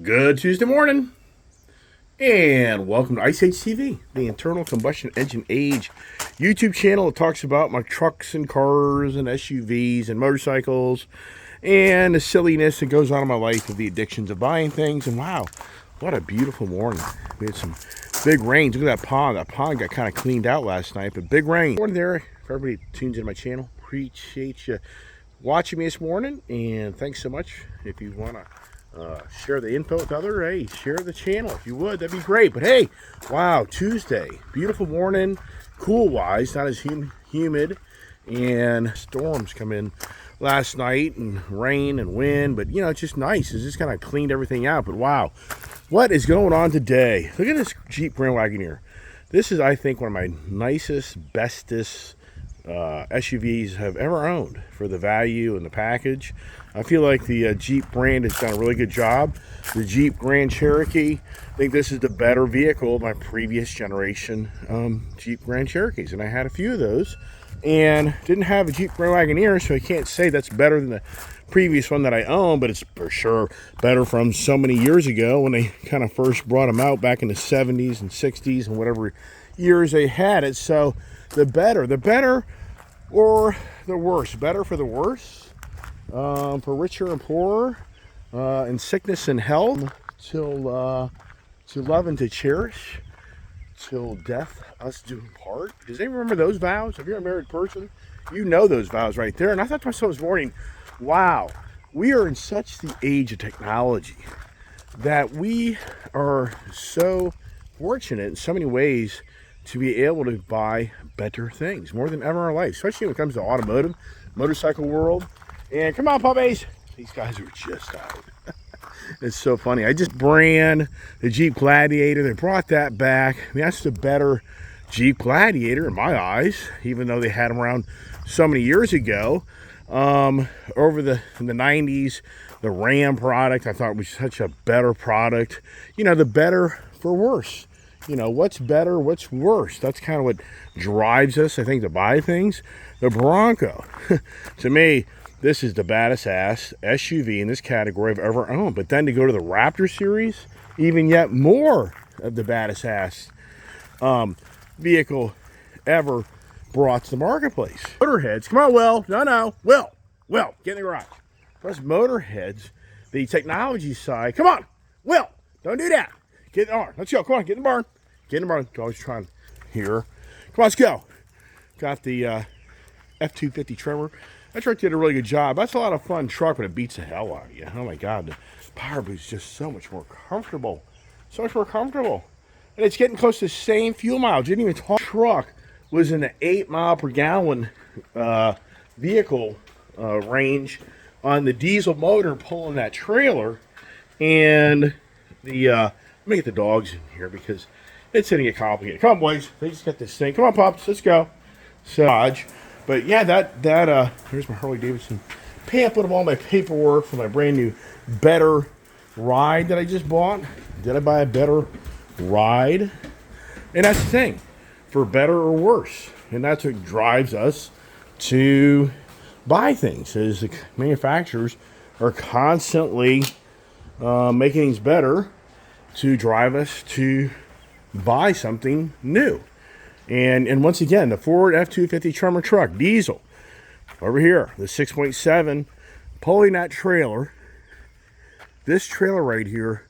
Good Tuesday morning, and welcome to Ice Age TV, the internal combustion engine age YouTube channel that talks about my trucks and cars and SUVs and motorcycles and the silliness that goes on in my life of the addictions of buying things. And wow, what a beautiful morning. We had some big rains. Look at that pond. That pond got kind of cleaned out last night, but big rain. Morning there. If everybody tunes into my channel, appreciate you watching me this morning, and thanks so much. If you want to share the info with others, hey, share the channel if you would, that'd be great. But hey, wow, Tuesday, beautiful morning, cool wise, not as humid, and storms come in last night, and rain and wind, but you know, it's just nice. It's just kind of cleaned everything out. But wow, what is going on today? Look at this Jeep Grand Wagoneer. This is, I think, one of my nicest, bestest SUVs I've ever owned for the value and the package. I feel like the Jeep brand has done a really good job. The Jeep Grand Cherokee, I think this is the better vehicle of my previous generation Jeep Grand Cherokees, and I had a few of those and didn't have a Jeep Grand Wagoneer, so I can't say that's better than the previous one that I owned, but it's for sure better from so many years ago when they kind of first brought them out back in the 70s and 60s and whatever years they had it. So the better or the worse. Better for the worse, for richer and poorer, in sickness and health, till to love and to cherish, till death us do part. Does anyone remember those vows? If you're a married person, you know those vows right there. And I thought to myself this morning, wow, we are in such the age of technology that we are so fortunate in so many ways to be able to buy better things more than ever in our life, especially when it comes to automotive, motorcycle world. And come on, puppies. These guys are just out. It's so funny. I just brand the Jeep Gladiator. They brought that back. I mean, that's the better Jeep Gladiator in my eyes, even though they had them around so many years ago. In the 90s, the Ram product I thought was such a better product. You know, the better for worse. You know, what's better, what's worse? That's kind of what drives us, I think, to buy things. The Bronco, to me, this is the baddest ass SUV in this category I've ever owned. But then to go to the Raptor series, even yet more of the baddest ass vehicle ever brought to the marketplace. Motorheads, come on, Will. No, Will, get in the garage. Plus Motorheads, the technology side. Come on, Will, don't do that. Get in the barn. Let's go. Come on, get in the barn. Get in the barn. Always trying here. Come on, let's go. Got the F-250 Tremor. That truck did a really good job. That's a lot of fun truck, but it beats the hell out of you. Oh my God, the power boost is just so much more comfortable. So much more comfortable. And it's getting close to the same fuel mileage. Didn't even talk. Truck was in the 8 mile per gallon vehicle range on the diesel motor pulling that trailer. And the let me get the dogs in here because it's going to get complicated. Come on, boys. They just got this thing. Come on, pups. Let's go. So, but yeah, here's my Harley Davidson pamphlet of all my paperwork for my brand new better ride that I just bought. Did I buy a better ride? And that's the thing, for better or worse. And that's what drives us to buy things, is the manufacturers are constantly making things better to drive us to buy something new. And once again, the Ford F-250 Tremor truck, diesel, over here, the 6.7, pulling that trailer. This trailer right here,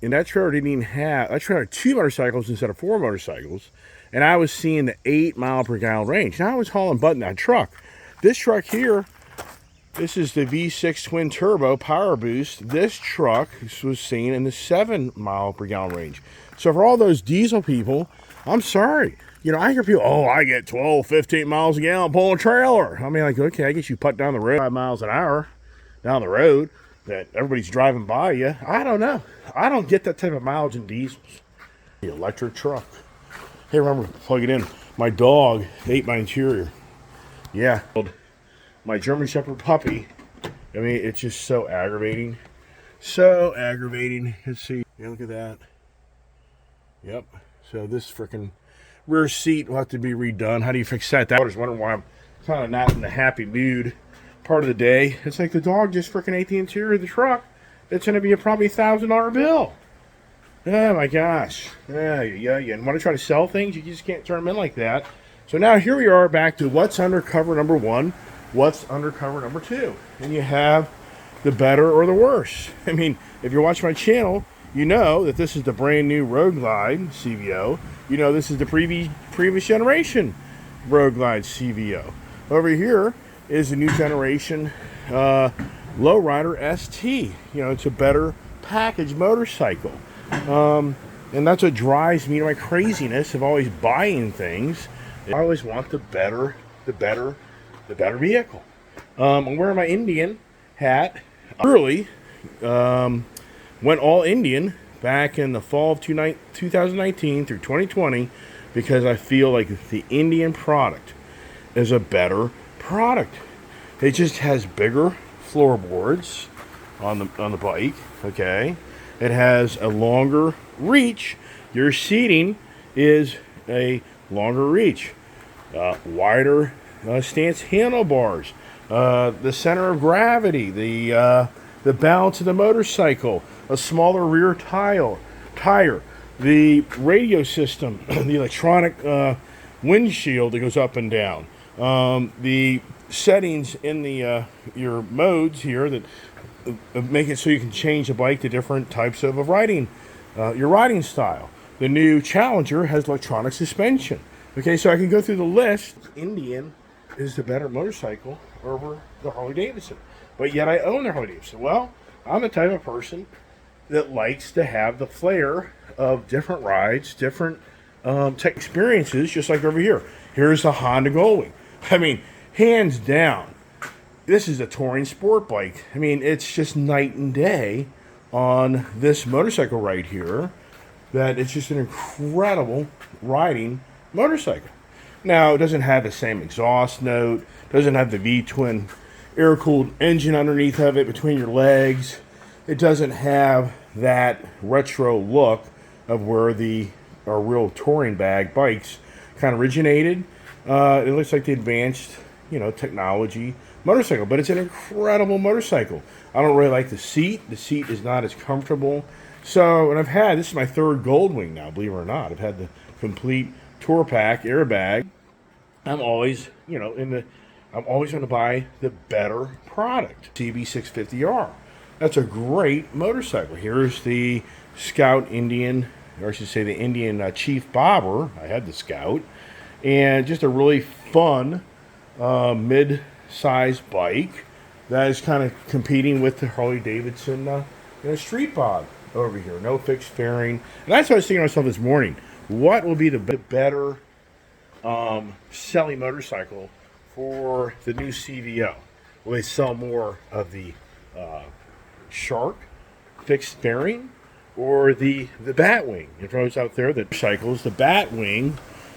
and that trailer didn't even have, that trailer had 2 motorcycles instead of 4 motorcycles, and I was seeing the 8 mile per gallon range. Now I was hauling butt in that truck. This truck here, this is the V6 twin turbo power boost. This truck was seen in the 7 mile per gallon range. So for all those diesel people, I'm sorry. You know, I hear people, oh, I get 12, 15 miles a gallon pulling a trailer. I mean, like, okay, I guess you put down the road 5 miles an hour down the road that everybody's driving by you. I don't know. I don't get that type of mileage in diesels. The electric truck. Hey, remember to plug it in. My dog ate my interior. Yeah. My German Shepherd puppy. I mean, it's just so aggravating. So aggravating. Let's see. Yeah, look at that. Yep. So this freaking rear seat will have to be redone. How do you fix that? I was wondering why I'm kind of not in the happy mood part of the day. It's like the dog just freaking ate the interior of the truck. it's going to be a probably $1,000 bill. Oh my gosh. Yeah. And want to try to sell things, you just can't turn them in like that. So now here we are back to what's under cover number one, what's under cover number two. And you have the better or the worse. I mean, if you're watching my channel, you know that this is the brand new Road Glide CVO. You know this is the previous generation Road Glide CVO. Over here is the new generation Lowrider ST. You know, it's a better packaged motorcycle. And that's what drives me to my craziness of always buying things. I always want the better vehicle. I'm wearing my Indian hat. Early went all Indian back in the fall of 2019 through 2020 because I feel like the Indian product is a better product. It just has bigger floorboards on the bike. Okay, it has a longer reach. Your seating is a longer reach, wider stance handlebars, the center of gravity, the balance of the motorcycle, a smaller rear tire, the radio system, the electronic windshield that goes up and down, the settings in the your modes here that make it so you can change the bike to different types of riding, your riding style. The new Challenger has electronic suspension. Okay, so I can go through the list. Indian is the better motorcycle over the Harley Davidson, but yet I own the Harley Davidson. Well, I'm the type of person that likes to have the flair of different rides, different tech experiences, just like over here. Here's the Honda Goldwing. I mean, hands down, this is a touring sport bike. I mean, it's just night and day on this motorcycle right here. That it's just an incredible riding motorcycle. Now, it doesn't have the same exhaust note, doesn't have the V-twin air-cooled engine underneath of it between your legs. It doesn't have that retro look of where our real touring bag bikes kind of originated. It looks like the advanced, technology motorcycle, but it's an incredible motorcycle. I don't really like the seat. The seat is not as comfortable. So, and this is my third Goldwing now, believe it or not. I've had the complete tour pack airbag. I'm always, I'm always going to buy the better product. CB650R. That's a great motorcycle. Here's the Scout Indian, or I should say the Indian Chief Bobber. I had the Scout. And just a really fun mid-size bike that is kind of competing with the Harley Davidson Street Bob over here. No fixed fairing. And that's what I was thinking to myself this morning. What will be the better selling motorcycle for the new CVO? Will they sell more of the Shark fixed fairing or the Batwing? If I was out there that cycles, the Batwing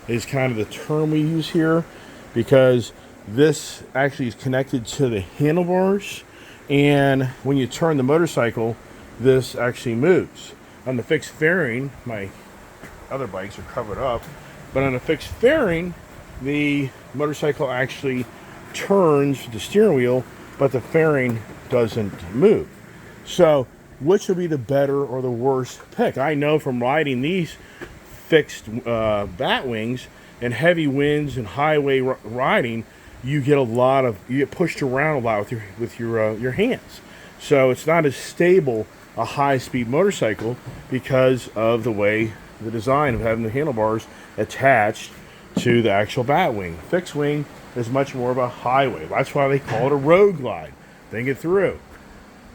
is kind of the term we use here because this actually is connected to the handlebars, and when you turn the motorcycle, this actually moves. On the fixed fairing, my other bikes are covered up, but on a fixed fairing, the motorcycle actually turns the steering wheel, but the fairing doesn't move. So, which will be the better or the worse pick? I know from riding these fixed Batwings and heavy winds and highway riding, you get pushed around a lot with your hands. So it's not as stable a high-speed motorcycle because of the way the design of having the handlebars attached to the actual Batwing. Fixed wing is much more of a highway. That's why they call it a Road Glide. Think it through.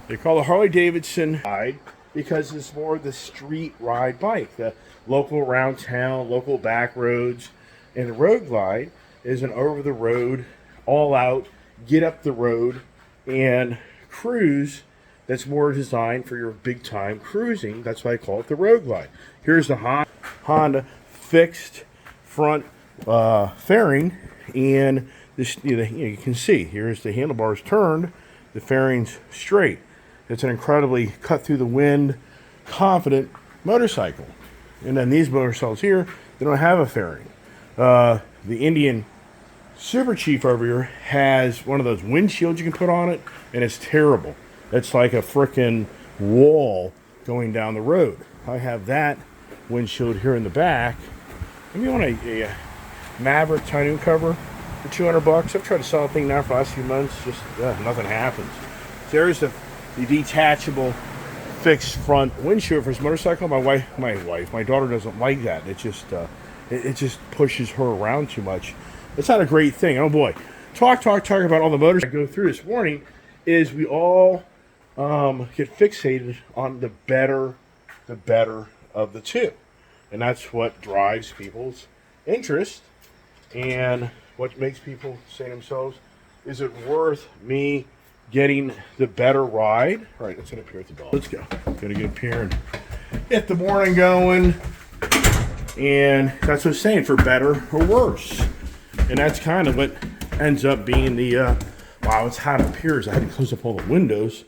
They call it Harley Davidson Glide because it's more of the street ride bike, the local around town, local back roads. And the Road Glide is an over-the-road, all-out, get up the road and cruise that's more designed for your big-time cruising. That's why I call it the Road Glide. Here's the Honda fixed front fairing, and this, you can see, here's the handlebars turned, the fairing's straight. It's an incredibly cut-through-the-wind, confident motorcycle. And then these motorcycles here, they don't have a fairing. The Indian Super Chief over here has one of those windshields you can put on it, and it's terrible. It's like a frickin' wall going down the road. I have that windshield here in the back. If you want a Maverick tonneau cover for $200, I've tried to sell a thing now for the last few months. Just nothing happens. So there's the detachable fixed front windshield for his motorcycle. My daughter doesn't like that. It just pushes her around too much. It's not a great thing. Oh boy, talk about all the motors I go through this morning. Is we all get fixated on the better of the two, and that's what drives people's interest, and what makes people say to themselves, "Is it worth me getting the better ride?" All right, let's get up here at the dog. Let's go. Gotta get up here and get the morning going, and that's what I'm saying, for better or worse, and that's kind of what ends up being the wow, it's hot up here. So I had to close up all the windows.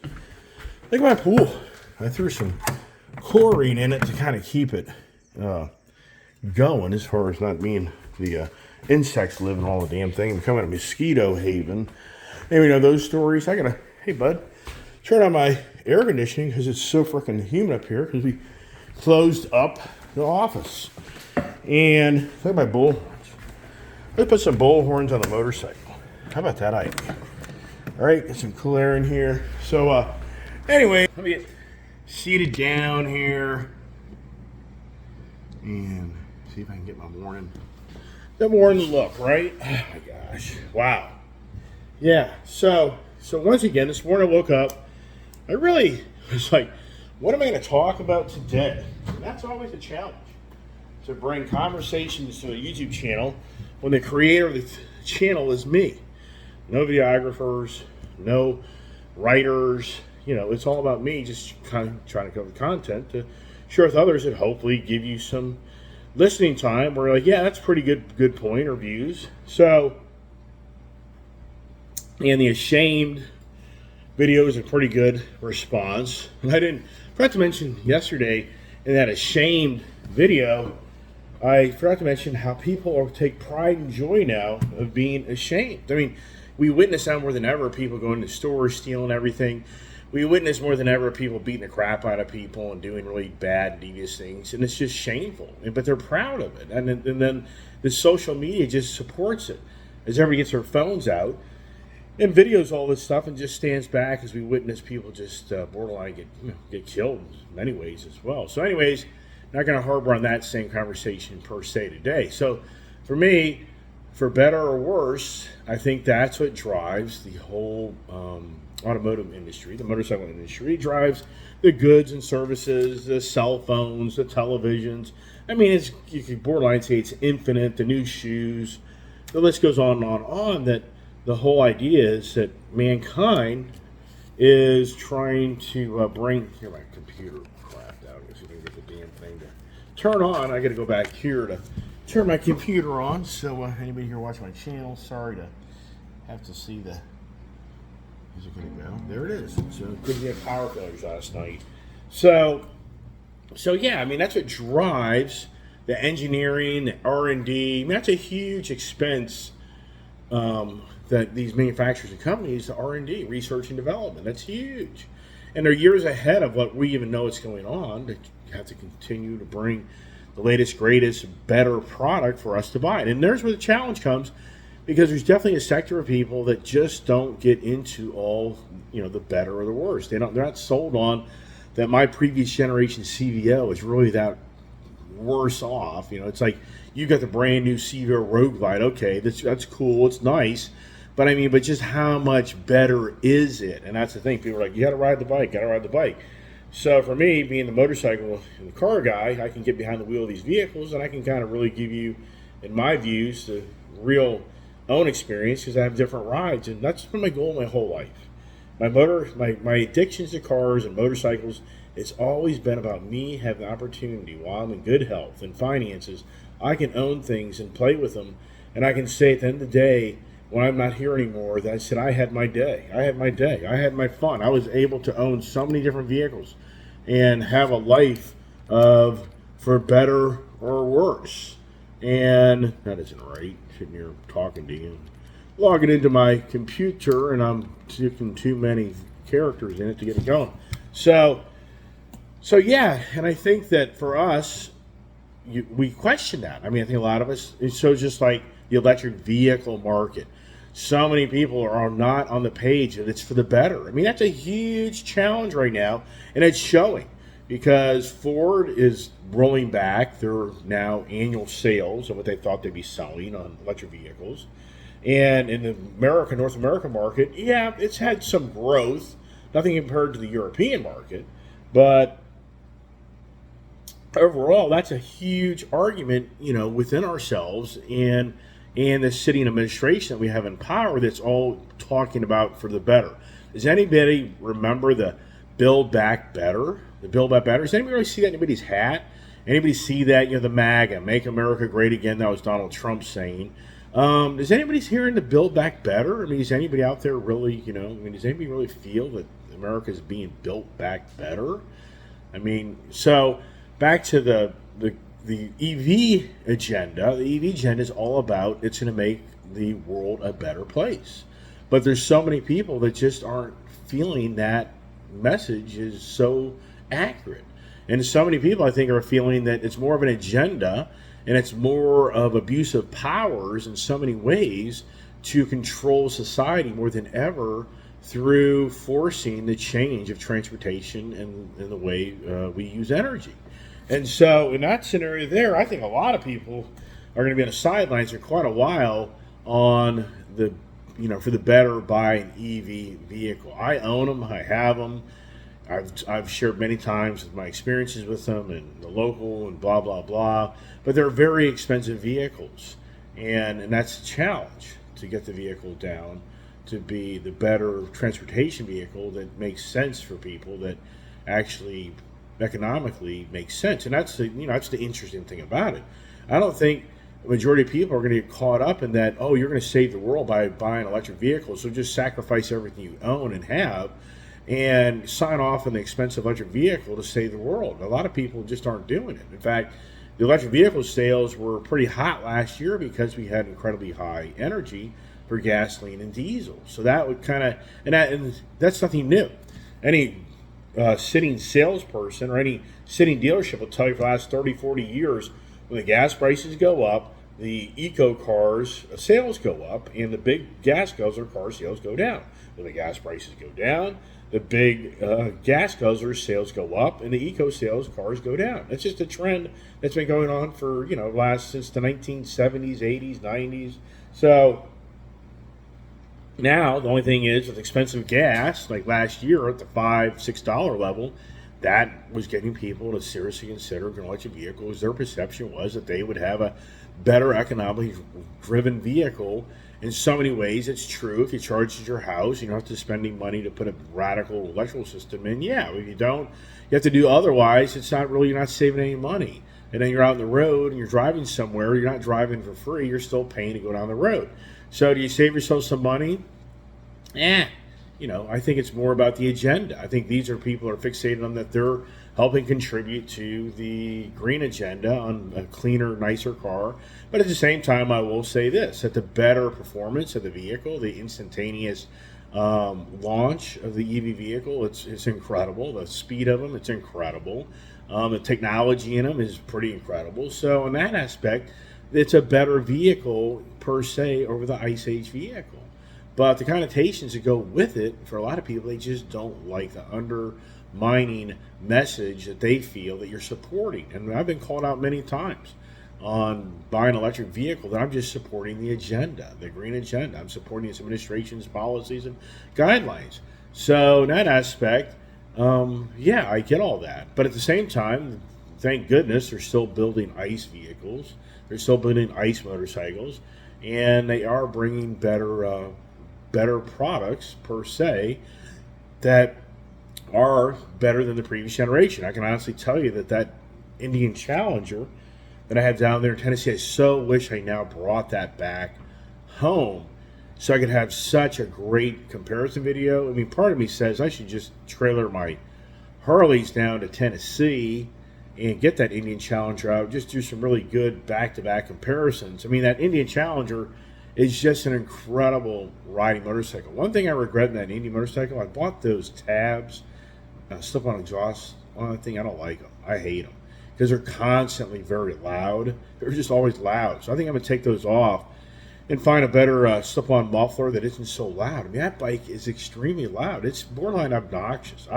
Look at my pool. I threw some chlorine in it to kind of keep it going, as far as not being the insects living all the damn thing, becoming a mosquito haven. And you know those stories. Hey bud, turn on my air conditioning because it's so freaking humid up here because we closed up the office. And look at my bull. Let's put some bull horns on the motorcycle. How about that idea? All right, get some cool air in here. So anyway, let me get seated down here and see if I can get my morning look, right? Oh my gosh, wow. Yeah, so once again, this morning I woke up, I really was like, what am I going to talk about today? And that's always a challenge, to bring conversations to a YouTube channel when the creator of the channel is me. No videographers, no writers, it's all about me, just kind of trying to cover content to share with others and hopefully give you some listening time where you're like, yeah, that's pretty good point, or views. So, and the ashamed video is a pretty good response. And I forgot to mention yesterday in that ashamed video, I forgot to mention how people take pride and joy now of being ashamed. I mean, we witness now more than ever people going to stores, stealing everything. We witness more than ever people beating the crap out of people and doing really bad, devious things. And it's just shameful. But they're proud of it. And then the social media just supports it as everybody gets their phones out and videos all this stuff and just stands back as we witness people just borderline get killed in many ways as well. So anyways, not going to harbor on that same conversation per se today. So for me, for better or worse, I think that's what drives the whole automotive industry, the motorcycle industry. It drives the goods and services, the cell phones, the televisions. I mean, you could borderline say it's infinite, the new shoes. The list goes on and on, that the whole idea is that mankind is trying to bring... Here, my computer crapped out. I see if I can get the damn thing to turn on. I got to go back here to turn my computer on. So anybody here watching my channel, sorry to have to see the... Is it going to go? There it is. So couldn't get power failures last night. So yeah, I mean, that's what drives the engineering, the R&D. I mean, that's a huge expense that these manufacturers and companies, the R&D, research and development, that's huge. And they're years ahead of what we even know is going on. They have to continue to bring the latest, greatest, better product for us to buy. And there's where the challenge comes, because there's definitely a sector of people that just don't get into all, the better or the worse. They're not sold on that my previous generation CVO is really that worse off. It's like you got the brand new CVO Road Glide. Okay, that's cool. It's nice. But just how much better is it? And that's the thing. People are like, you got to ride the bike. So for me, being the motorcycle and the car guy, I can get behind the wheel of these vehicles and I can kind of really give you, in my views, the real own experience, because I have different rides. And that's been my goal my whole life. My addictions to cars and motorcycles, it's always been about me having the opportunity, while I'm in good health and finances, I can own things and play with them. And I can say at the end of the day, when I'm not here anymore, that I said I had my day. I had my fun. I was able to own so many different vehicles and have a life of for better or worse. And that isn't right. Sitting here talking to you, logging into my computer, and I'm sticking too many characters in it to get it going. So So yeah, and I think that for us, we question that. I mean, I think a lot of us. It's so just like the electric vehicle market. So many people are not on the page that it's for the better. I mean, that's a huge challenge right now, and it's showing because Ford is rolling back their now annual sales of what they thought they'd be selling on electric vehicles. And in the North American market, yeah, it's had some growth, nothing compared to the European market, but overall, that's a huge argument, within ourselves and the sitting administration that we have in power that's all talking about for the better. Does anybody remember the Build Back Better? The Build Back Better? Does anybody really see that in anybody's hat? Anybody see that? The MAGA, Make America Great Again, that was Donald Trump saying. Is anybody hearing the Build Back Better? I mean, is anybody out there really, does anybody really feel that America is being built back better? I mean, so back to the EV agenda. The EV agenda is all about it's going to make the world a better place. But there's so many people that just aren't feeling that message is so accurate. And so many people, I think, are feeling that it's more of an agenda and it's more of abuse of powers in so many ways to control society more than ever through forcing the change of transportation and the way we use energy. And so in that scenario there, I think a lot of people are going to be on the sidelines for quite a while on the, for the better buy an EV vehicle. I own them. I have them. I've shared many times with my experiences with them and the local and blah, blah, blah. But they're very expensive vehicles. And that's a challenge to get the vehicle down to be the better transportation vehicle that makes sense for people, that actually economically makes sense. And that's that's the interesting thing about it. I don't think the majority of people are going to get caught up in that, oh, you're going to save the world by buying electric vehicles, so just sacrifice everything you own and have and sign off on the expensive electric vehicle to save the world. A lot of people just aren't doing it. In fact, the electric vehicle sales were pretty hot last year because we had incredibly high energy for gasoline and diesel. So that would kind of, and that's nothing new. Any sitting salesperson or any sitting dealership will tell you for the last 30, 40 years, when the gas prices go up, the eco cars sales go up, and the big gas guzzler car sales go down. When the gas prices go down, the big gas guzzler sales go up, and the eco sales cars go down. It's just a trend that's been going on for since the 1970s, 80s, 90s. So now the only thing is, with expensive gas, like last year at the $5, $6 level, that was getting people to seriously consider an electric vehicle. Their perception was that they would have a better economically driven vehicle. In so many ways, it's true. If you charge at your house, you don't have to spend any money to put a radical electrical system in. Yeah, if you don't, you have to do otherwise. You're not saving any money. And then you're out on the road and you're driving somewhere. You're not driving for free. You're still paying to go down the road. So do you save yourself some money? I think it's more about the agenda. I think these are people who are fixated on that they're helping contribute to the green agenda on a cleaner, nicer car. But at the same time, I will say this, that the better performance of the vehicle, the instantaneous launch of the EV vehicle, it's incredible. The speed of them, it's incredible. The technology in them is pretty incredible. So in that aspect, it's a better vehicle per se over the Ice Age vehicle. But the connotations that go with it, for a lot of people, they just don't like the undermining message that they feel that you're supporting. And I've been called out many times on buying an electric vehicle that I'm just supporting the agenda, the green agenda. I'm supporting this administration's policies and guidelines. So in that aspect, I get all that. But at the same time, thank goodness they're still building ICE vehicles. They're still building ICE motorcycles. And they are bringing better products per se that are better than the previous generation. I can honestly tell you that Indian Challenger that I had down there in Tennessee, I so wish I now brought that back home so I could have such a great comparison video. I mean, part of me says I should just trailer my Harleys down to Tennessee and get that Indian Challenger out, just do some really good back-to-back comparisons. I mean, that Indian Challenger is just an incredible riding motorcycle. One thing I regret in that Indian motorcycle, I bought those tabs, slip-on exhaust on the thing, I don't like them. I hate them because they're constantly very loud. They're just always loud. So I think I'm gonna take those off and find a better slip-on muffler that isn't so loud. I mean, that bike is extremely loud. It's borderline obnoxious.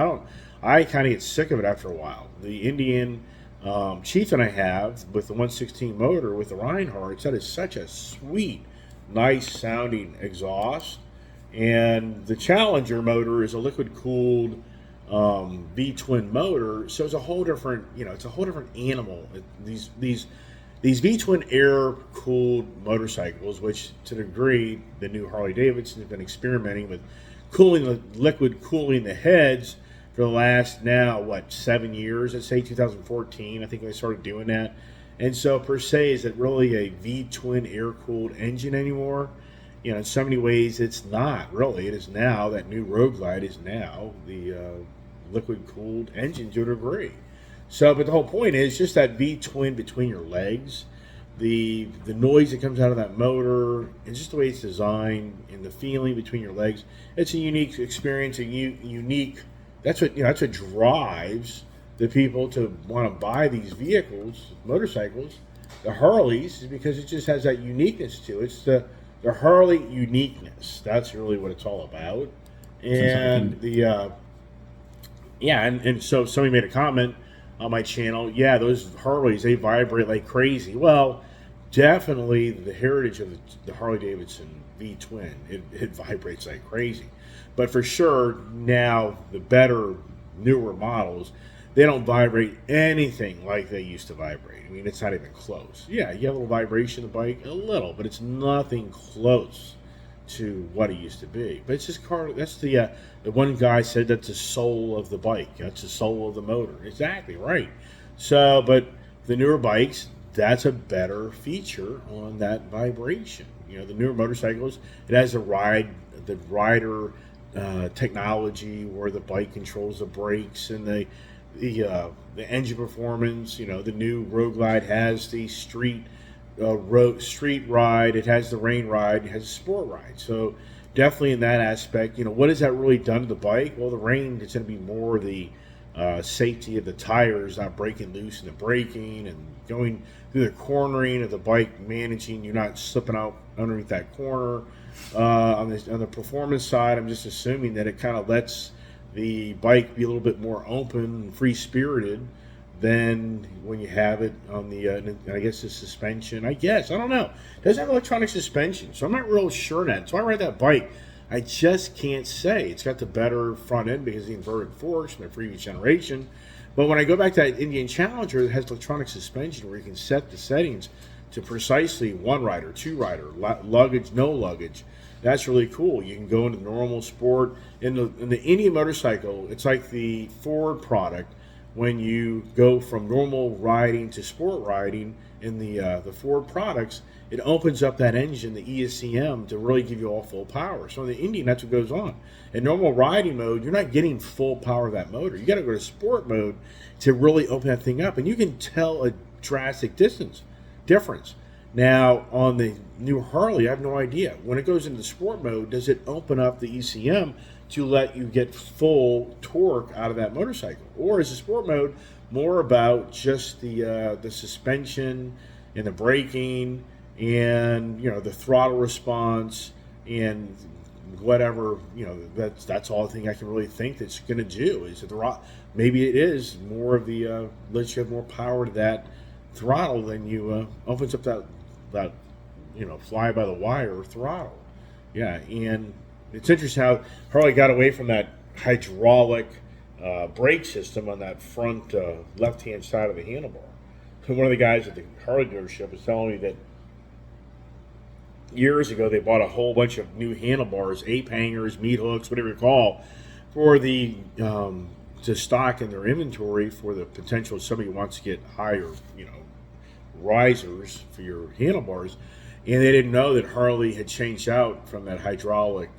I kind of get sick of it after a while. The Indian Chieftain I have with the 116 motor with the Reinhardts, that is such a sweet, nice sounding exhaust. And the Challenger motor is a liquid cooled V-twin motor, so it's a whole different, it's a whole different animal. These V-twin air cooled motorcycles, which to the degree the new Harley Davidson has been experimenting with liquid cooling the heads for the last now 7 years. Let's say 2014. I think they started doing that. And so per se, is it really a V-twin air cooled engine anymore? In so many ways, it's not really. It is now, that new Road Glide is now the liquid cooled engine to a degree. So, but the whole point is just that V-twin between your legs, the noise that comes out of that motor, and just the way it's designed, and the feeling between your legs. It's a unique experience, unique. That's what drives the people to want to buy these vehicles, motorcycles, the Harleys, is because it just has that uniqueness to it. It's the Harley uniqueness. That's really what it's all about. And and so somebody made a comment on my channel. Yeah, those Harleys, they vibrate like crazy. Well, definitely the heritage of the Harley Davidson V-twin, it vibrates like crazy. But for sure, now the better, newer models, they don't vibrate anything like they used to vibrate. I mean, it's not even close. Yeah, you have a little vibration in the bike, a little, but it's nothing close to what it used to be. But it's just that's the one guy said that's the soul of the bike. That's the soul of the motor. Exactly right. So, but the newer bikes, that's a better feature on that vibration. The newer motorcycles, it has the rider technology where the bike controls the brakes and the engine performance. The new Road Glide has the street ride. It has the rain ride. It has a sport ride. So definitely in that aspect, what has that really done to the bike? Well, the rain is going to be more the safety of the tires not breaking loose in the braking and going through the cornering of the bike, managing you not slipping out underneath that corner. On the performance side, I'm just assuming that it kind of lets the bike be a little bit more open and free-spirited than when you have it on the, I guess the suspension. I don't know. It doesn't have electronic suspension, so I'm not real sure on that. So I ride that bike, I just can't say. It's got the better front end because of the inverted forks from the previous generation. But when I go back to that Indian Challenger that has electronic suspension where you can set the settings to precisely one rider, two rider, luggage, no luggage, that's really cool. You can go into normal sport. In the Indian motorcycle, it's like the Ford product. When you go from normal riding to sport riding in the Ford products, it opens up that engine, the ESCM, to really give you all full power. So in the Indian, that's what goes on. In normal riding mode, you're not getting full power of that motor. You got to go to sport mode to really open that thing up, and you can tell a drastic difference. Now, on the new Harley, I have no idea. When it goes into sport mode, does it open up the ECM to let you get full torque out of that motorcycle? Or is the sport mode more about just the suspension and the braking and, the throttle response and whatever, that's all I think I can really think that's going to do is that maybe it is more of the, lets you have more power to that throttle than you, opens up that fly by the wire throttle. Yeah, and it's interesting how Harley got away from that hydraulic brake system on that front left-hand side of the handlebar. So one of the guys at the Harley dealership was telling me that years ago they bought a whole bunch of new handlebars, ape hangers, meat hooks, whatever you call, for the to stock in their inventory for the potential somebody wants to get higher, risers for your handlebars, and they didn't know that Harley had changed out from that hydraulic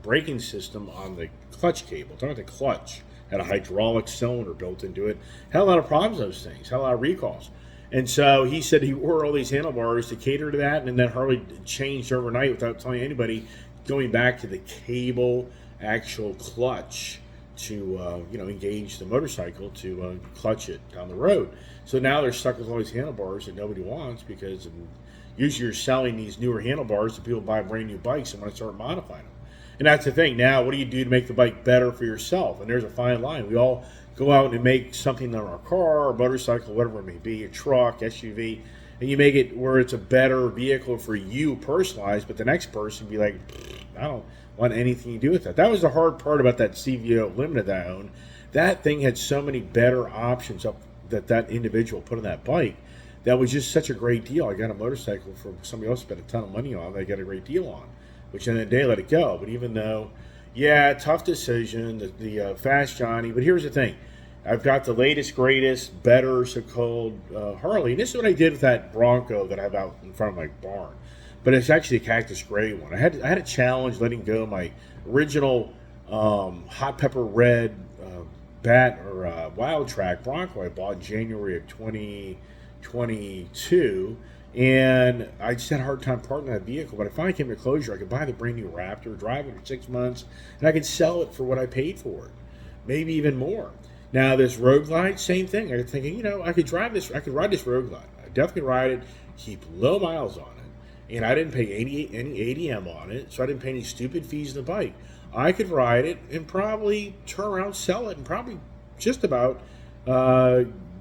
braking system on the clutch cable. Talking about the clutch, had a hydraulic cylinder built into it. Had a lot of problems with those things, had a lot of recalls. And so he said he wore all these handlebars to cater to that, and then Harley changed overnight without telling anybody, going back to the cable actual clutch engage the motorcycle to clutch it down the road. So now they're stuck with all these handlebars that nobody wants because usually you're selling these newer handlebars to people buy brand new bikes and want to start modifying them. And that's the thing. Now, what do you do to make the bike better for yourself? And there's a fine line. We all go out and make something on our car, or motorcycle, whatever it may be, a truck, SUV, and you make it where it's a better vehicle for you personalized, but the next person be like, I don't want anything to do with that. That was the hard part about that CVO Limited that I owned. That thing had so many better options up that individual put on that bike. That was just such a great deal. I got a motorcycle from somebody else spent a ton of money on that I got a great deal on, which in the day let it go. But even though, tough decision, the Fast Johnny. But here's the thing. I've got the latest, greatest, better, so-called Harley. And this is what I did with that Bronco that I have out in front of my barn. But it's actually a Cactus Gray one. I had a challenge letting go my original hot pepper red Wild Track Bronco I bought in January of 2022. And I just had a hard time parting that vehicle. But I finally came to closure. I could buy the brand new Raptor, drive it for 6 months, and I could sell it for what I paid for it. Maybe even more. Now, this Road Glide, same thing. I was thinking, I could ride this Road Glide. I definitely ride it, keep low miles on it, and I didn't pay any ADM on it, so I didn't pay any stupid fees on the bike. I could ride it and probably turn around, sell it, and probably just about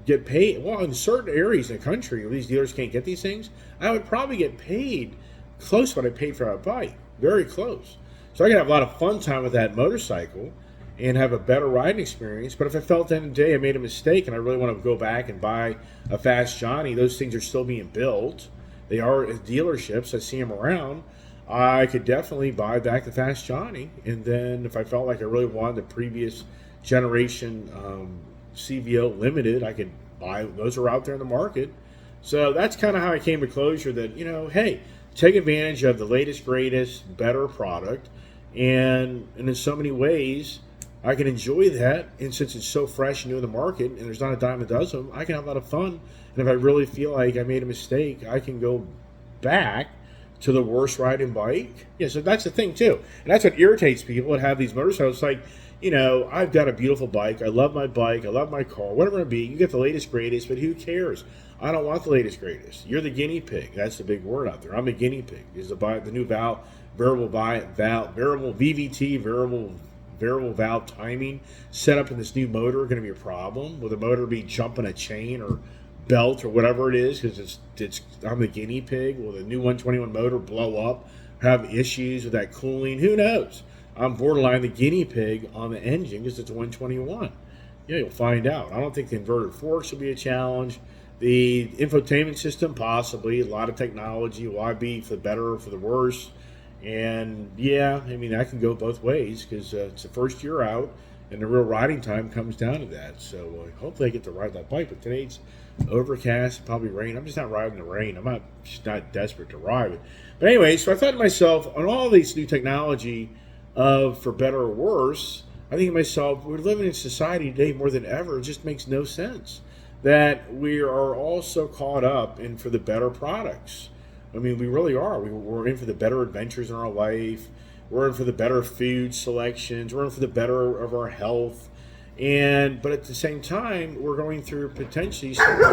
get paid. Well, in certain areas in the country where these dealers can't get these things, I would probably get paid close to what I paid for that bike. Very close. So I could have a lot of fun time with that motorcycle and have a better riding experience. But if I felt at the end of the day I made a mistake and I really want to go back and buy a Fast Johnny, those things are still being built. They are at dealerships. I see them around. I could definitely buy back the Fast Johnny. And then if I felt like I really wanted the previous generation CVO Limited, I could buy. Those are out there in the market. So that's kind of how I came to closure that, hey, take advantage of the latest, greatest, better product. And in so many ways, I can enjoy that, and since it's so fresh and new in the market, and there's not a dime a dozen, I can have a lot of fun. And if I really feel like I made a mistake, I can go back to the worst riding bike. Yeah, so that's the thing too, and that's what irritates people that have these motorcycles. Like, I've got a beautiful bike. I love my bike. I love my car. Whatever it be, you get the latest, greatest, but who cares? I don't want the latest, greatest. You're the guinea pig. That's the big word out there. I'm a guinea pig. Is the new variable VVT, variable valve timing set up in this new motor going to be a problem? Will the motor be jumping a chain or belt or whatever it is because I'm the guinea pig? Will the new 121 motor blow up, have issues with that cooling? Who knows? I'm borderline the guinea pig on the engine because it's a 121. Yeah, you'll find out. I don't think the inverted forks will be a challenge. The infotainment system, possibly. A lot of technology. Will I be for the better or for the worse? And that can go both ways because it's the first year out and the real riding time comes down to that. So hopefully I get to ride that bike. But today it's overcast, probably rain. I'm just not riding the rain. I'm just not desperate to ride it. But anyway, so I thought to myself, on all these new technology for better or worse, I think to myself, we're living in society today more than ever. It just makes no sense that we are all so caught up in for the better products. I mean, we really are. We're in for the better adventures in our life. We're in for the better food selections. We're in for the better of our health. But at the same time, we're going through potentially some of the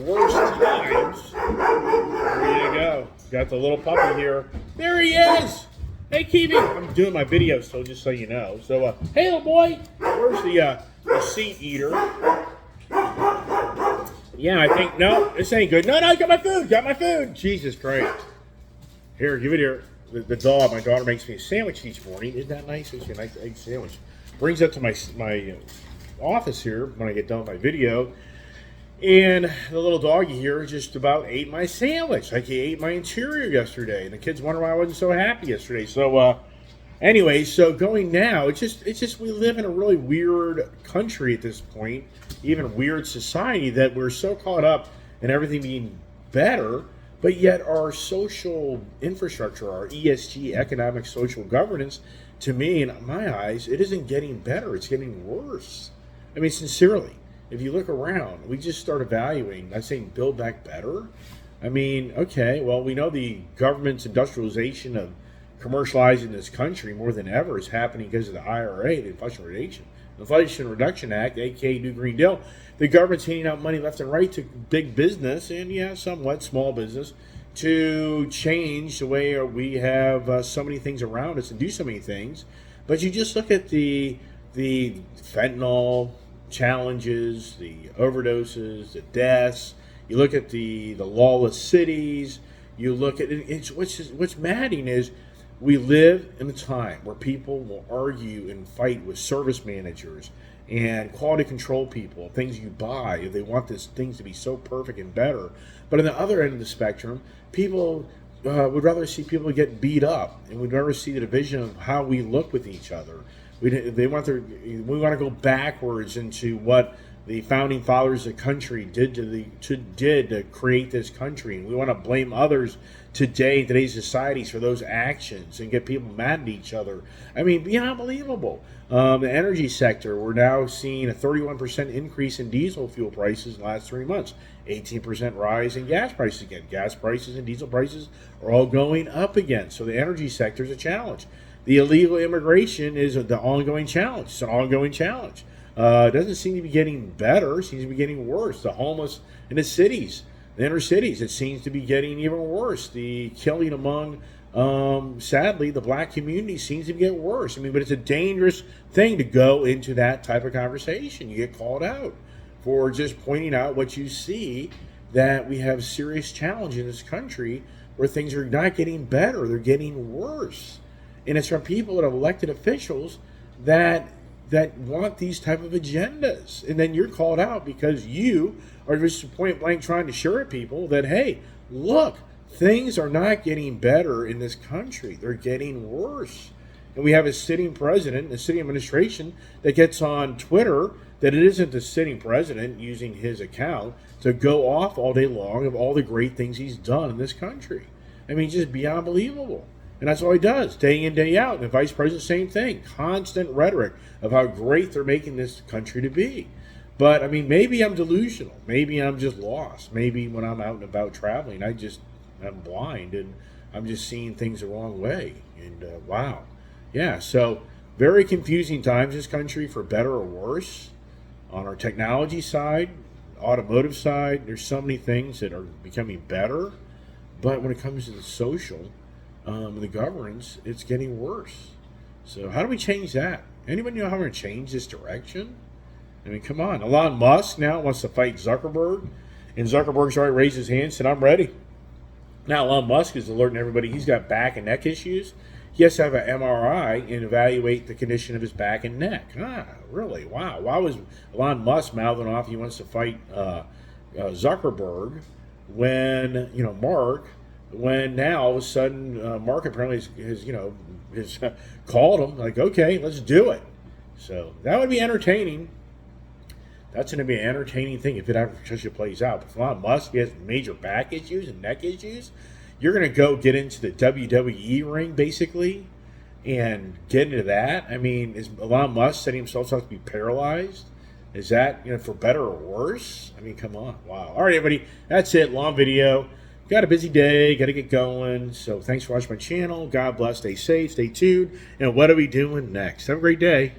worst times. There you go. Got the little puppy here. There he is. Hey, Kiwi. I'm doing my video, so just so you know. So, hey, little boy. Where's the seat eater? Yeah, I think, no, this ain't good. No, got my food. Jesus Christ. Here, give it here. The dog, my daughter makes me a sandwich each morning. Isn't that nice? It's a nice egg sandwich. Brings up to my office here when I get done with my video. And the little doggy here just about ate my sandwich. Like he ate my interior yesterday. And the kids wonder why I wasn't so happy yesterday. So, anyway, so going now, it's just we live in a really weird country at this point, even weird society, that we're so caught up in everything being better, but yet our social infrastructure, our ESG, economic social governance, to me, in my eyes, it isn't getting better. It's getting worse. I mean, sincerely, if you look around, we just start evaluating, I'm saying build back better. I mean, okay, well, we know the government's industrialization of commercializing this country more than ever is happening because of the IRA, the Inflation Reduction Act, aka New Green Deal. The government's handing out money left and right to big business and, yeah, somewhat small business to change the way we have so many things around us and do so many things. But you just look at the fentanyl challenges, the overdoses, the deaths. You look at the lawless cities. You look at it. What's maddening is we live in a time where people will argue and fight with service managers and quality control people, things you buy, if they want these things to be so perfect and better. But on the other end of the spectrum, people would rather see people get beat up, and we'd rather see the division of how we look with each other. We want to go backwards into what the founding fathers of the country did to create this country, and we want to blame others today in today's societies for those actions and get people mad at each other. I mean, be unbelievable. The energy sector, we're now seeing a 31% increase in diesel fuel prices in the last 3 months, 18% rise in gas prices again. Gas prices and diesel prices are all going up again. So the energy sector is a challenge. The illegal immigration is the ongoing challenge. It's an ongoing challenge. It doesn't seem to be getting better. It seems to be getting worse. The homeless in the cities, the inner cities, it seems to be getting even worse. The killing among, sadly, the black community seems to get worse. I mean, but it's a dangerous thing to go into that type of conversation. You get called out for just pointing out what you see, that we have serious challenge in this country where things are not getting better, they're getting worse. And it's from people that are elected officials that want these type of agendas. And then you're called out because you are just point blank trying to assure people that, hey, look, things are not getting better in this country. They're getting worse. And we have a sitting president, a sitting administration that gets on Twitter that it isn't the sitting president using his account to go off all day long of all the great things he's done in this country. I mean, just beyond believable. And that's all he does, day in, day out. And the vice president, same thing. Constant rhetoric of how great they're making this country to be. But, I mean, maybe I'm delusional. Maybe I'm just lost. Maybe when I'm out and about traveling, I'm blind and I'm just seeing things the wrong way. And, wow. Yeah, so very confusing times in this country, for better or worse. On our technology side, automotive side, there's so many things that are becoming better. But when it comes to the social, the governance, it's getting worse. So how do we change that? Anybody know how we're going to change this direction? I mean, come on. Elon Musk now wants to fight Zuckerberg, and Zuckerberg's already raised his hand and said, I'm ready. Now Elon Musk is alerting everybody he's got back and neck issues. He has to have an MRI and evaluate the condition of his back and neck. Really? Wow. Why was Elon Musk mouthing off he wants to fight Zuckerberg when, Mark, when now all of a sudden Mark apparently has called him, like, okay, let's do it. So that would be entertaining. That's going to be an entertaining thing if it actually plays out. But if Elon Musk has major back issues and neck issues, you're going to go get into the WWE ring, basically, and get into that. I mean, is Elon Musk setting himself up to be paralyzed? Is that, for better or worse? I mean, come on. Wow. All right, everybody. That's it. Long video. Got a busy day. Got to get going. So thanks for watching my channel. God bless. Stay safe. Stay tuned. And what are we doing next? Have a great day.